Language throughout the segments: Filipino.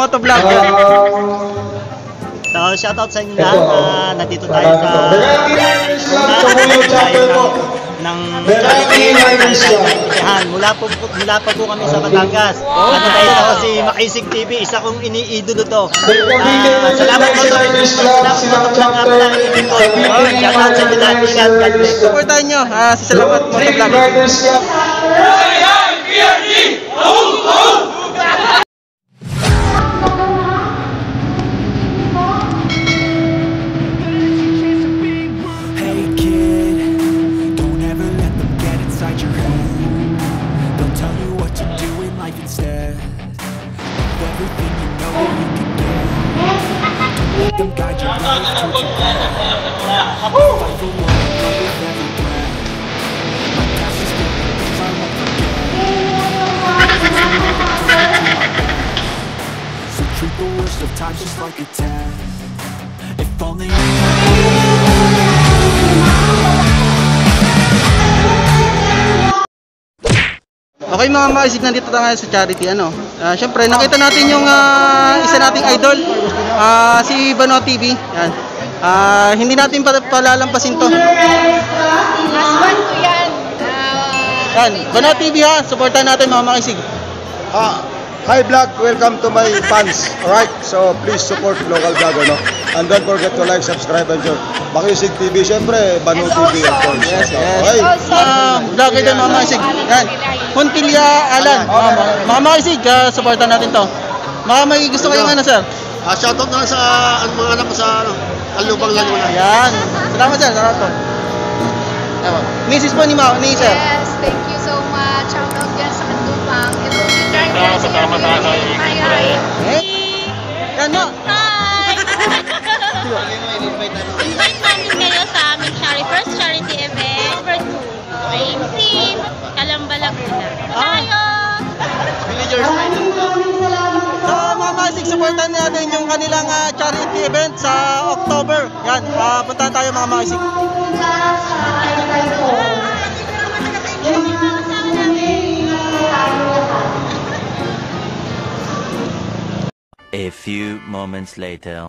Motovlog. So, shoutout sa inyo lahat. Nandito tayo sa ng mula pa po kami sa Batangas. Ano tayo ako si Makisig TV, isa kong iniidolo to. Salamat po to. Salamat po to nga pala. Shoutout sa inyo lahat. Ingat, God bless. Supportahan nyo si Salamat Motovlog. Them guide your life towards your path. Fight for one and go with every breath. My past is filled with things I won't forget. So treat the worst of times just like a test. If only you Okay mga Makisig, nandito tayo sa charity. Syempre nakita natin yung isa nating idol, si Bano TV. Yan. Hindi natin palalampasin to. Husband ko yan. Yan, Bano TV ha, supportan natin mga Makisig. Hi vlog, welcome to my fans. Alright, so please support local vlog, and don't forget to like, subscribe, and share. Makisig TV, syempre, Bano TV, of course. Yes. Okay. Vlog ito mga Makisig. Yan, Huntilya Alan. Mga Makisig, supportan natin to. May gusto kayong sir? Shoutout na sa mga anak ko sa Kalubang Laguna. Yan, salamat sir, salamat po. Mrs. po ni sir. Yes, thank you so much. Shout out yan sa Kalubang. Ito yung turn guys. Yan no. Hi! Invite namin kayo sa aming first charity event. Number 2, IMC, Calamba, Laguna. Tayo! So mga Makisig, supportan natin yung kanilang charity event sa October. Yan, punta tayo mga Makisig. A few moments later.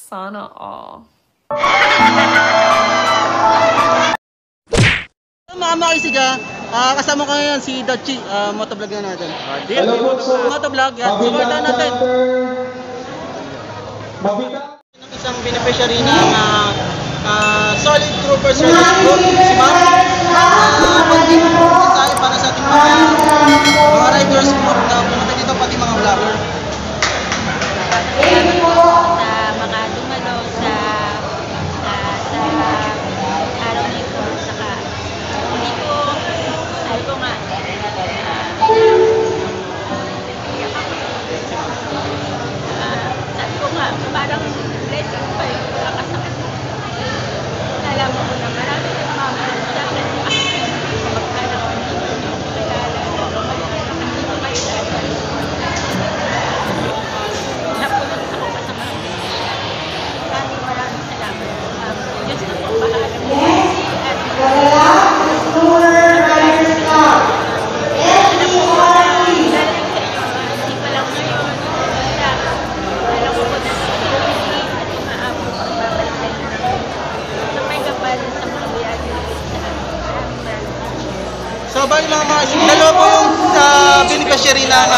Sana all. Mga Makisig kasama ko ngayon si Dachi, motovlog na natin. Motovlog, yan, supportan natin. Ng isang beneficiary ng Solid Troopers Riders Group, si Ma'am. Pag-ibig tayo para sa ating mga riders group na pumunta dito, pati mga vlogger. Sa mga dumalo sa araw na ito. Saka hindi ko, sabi ko nga, parang blessing pa yung kakasakit. Nalaman ko na marami ng mama sa akin sa magkano hindi ko yung kilala. Hindi ko kayo dahil. Napunod ako pa sa mga maraming salamat. Diyos na po bahala mo. So bali mga Makisig, dalawa po yung beneficiary ng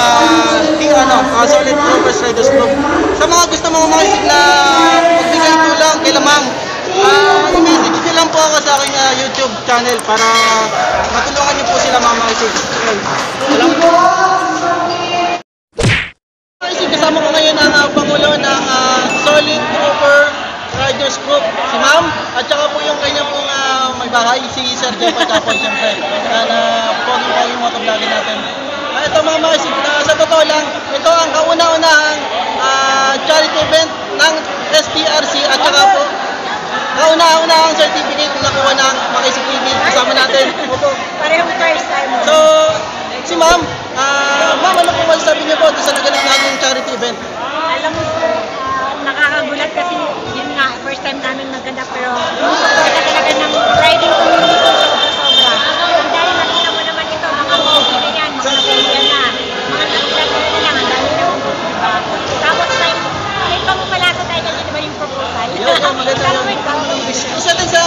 Solid Troopers Riders Group. Sa mga gusto mga Makisig na magbigay tulong kay Lamang, i-message nyo lang po ako sa aking YouTube channel para matulungan nyo po sila mga Makisig. Salamat po. Makisig, kasama ko ngayon ang Pangulo ng Solid Troopers Riders Group, si Ma'am. bahay, si Sir Jepoy Capoy, siyempre. Na pogi-pogi motovlogger natin. Ito mga maisig, sa totoo lang, ito ang kauna-unahang charity event ng STRC at saka po kauna-unahang certificate na nakuha ng Makaisig TV kasama natin. Parehong first time. So, si ma'am, ma'am, ano po masasabi niyo po sa naganap natin charity event? Alam mo sir, nakakagulat kasi yun nga, first time namin naganap pero yung support talaga ng riding community ko sobra-sobra. And dahil nakita mo naman ito, mga pogi na yan, mga nabulian na, mga naglatter na lang, ang dami na diba? Tapos may pamumalato tayo kasi diba yung proposal? Yun, maganda yun. Isa din sa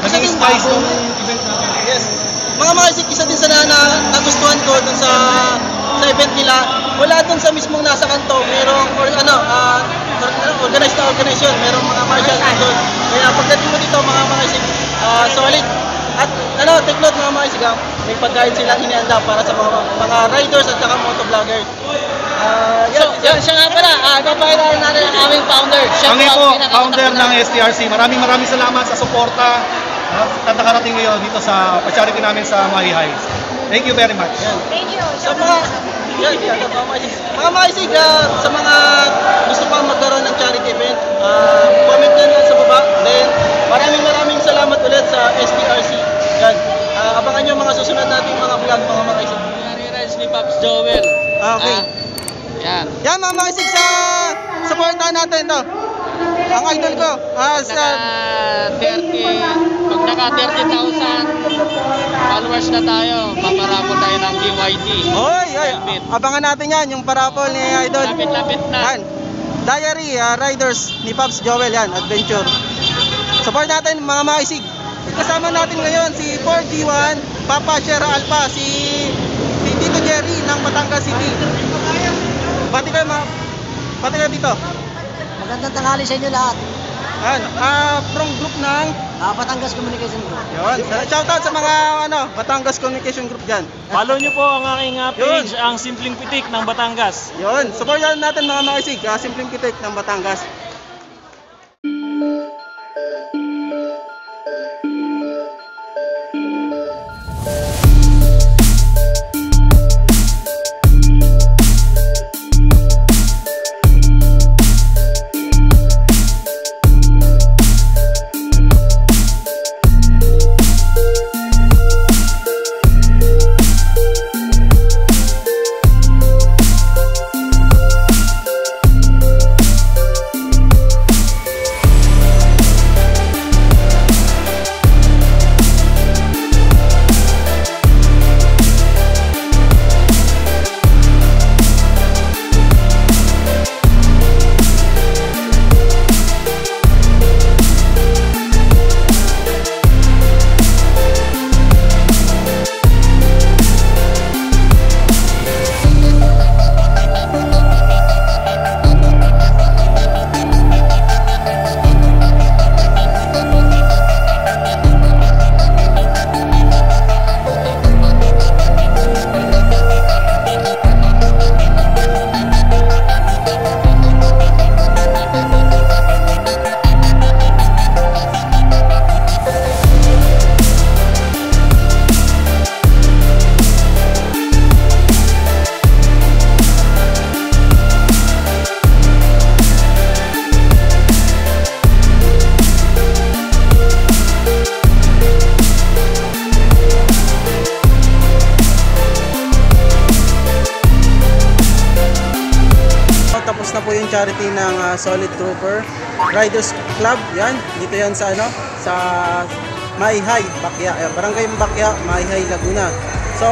naging spice ng event natin. Yes. Mga Makaisig, isa din sa nagustuhan ko dun sa event nila. Wala dun sa mismong nasa kanto, merong organized na organization, merong mga marshals doon. Kaya pagdating mo dito mga Makaisig, solid. At take note mga Makaisig, may pagkain silang inianda para sa mga riders at saka motovloggers. Siya nga pala, ipapakita natin ang aming founder. Kami po, founder ng STRC. Maraming salamat sa suporta at nakarating ngayon dito sa charity namin sa Mahihay. Thank you very much. Thank you. Sa mga Makaisig, sa mga gusto pang magkaroon ng charity event, comment din lang sa baba. Then, maraming salamat ulit sa STRC. Yan. Abangan nyo mga susunod nating mga vlog, mga Makaisig. Rides ni Pops Joel. Okay. Yan. Yan mga Makaisig, supportahan natin to. Ang idol ko. Pag naka 30,000 followers na tayo, paparapol tayo ng BYD. Hoy, abangan natin yan, yung parapol ni idol. Lapit na. Yan. Diary Riders ni Pops Joel yan, adventure. Support natin mga Makaisig. Kasama natin ngayon si 4D1, Papa Sierra Alpha, si Tito Jerry ng Batangas City. Pati kayo dito. Magandang tanghali sa inyo lahat. Yan, from group ng Batangas Communication Group. Yun, shoutout sa mga Batangas Communication Group dyan. Follow nyo po ang aking page, ang Simpleng Pitik ng Batangas. Yun, supportan natin mga Makaisig, Simpleng Pitik ng Batangas. Tapos na po yung charity ng Solid Trooper Riders Club. Yan, dito yan sa sa Mahihay, Bakya, Barangay Bakya, Mahihay, Laguna. So,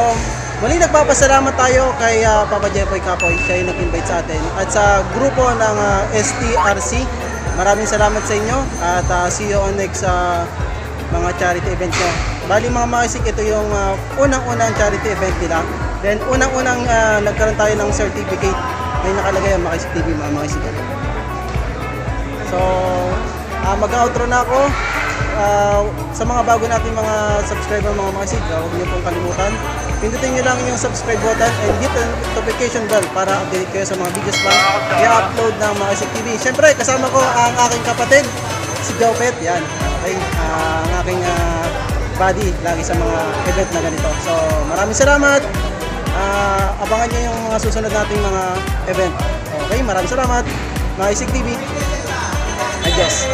muli nagpapasalamat tayo kay Papa Jepoy Capoy, siya yung nag-invite sa atin. At sa grupo ng STRC, maraming salamat sa inyo at see you on next mga charity event nyo. Bali mga Makaisig, ito yung unang-unang charity event nila. Then unang-unang nagkaroon tayo ng certificate. May nakalagay ang Makaisig TV, mga Makaisig. So, mag-outro na ako. Sa mga bago natin mga subscriber, mga Makaisig, huwag niyo pong kalimutan. Pindutin niyo lang yung subscribe button and hit the notification bell para update kayo sa mga videos pa i-upload ng Makaisig TV. Siyempre, kasama ko ang aking kapatid, si Jopet. Yan. Okay. Ang aking buddy lagi sa mga event na ganito. So maraming salamat. Abangan nyo yung mga susunod nating mga event. Okay, maraming salamat. Mga Isig TV. Adios.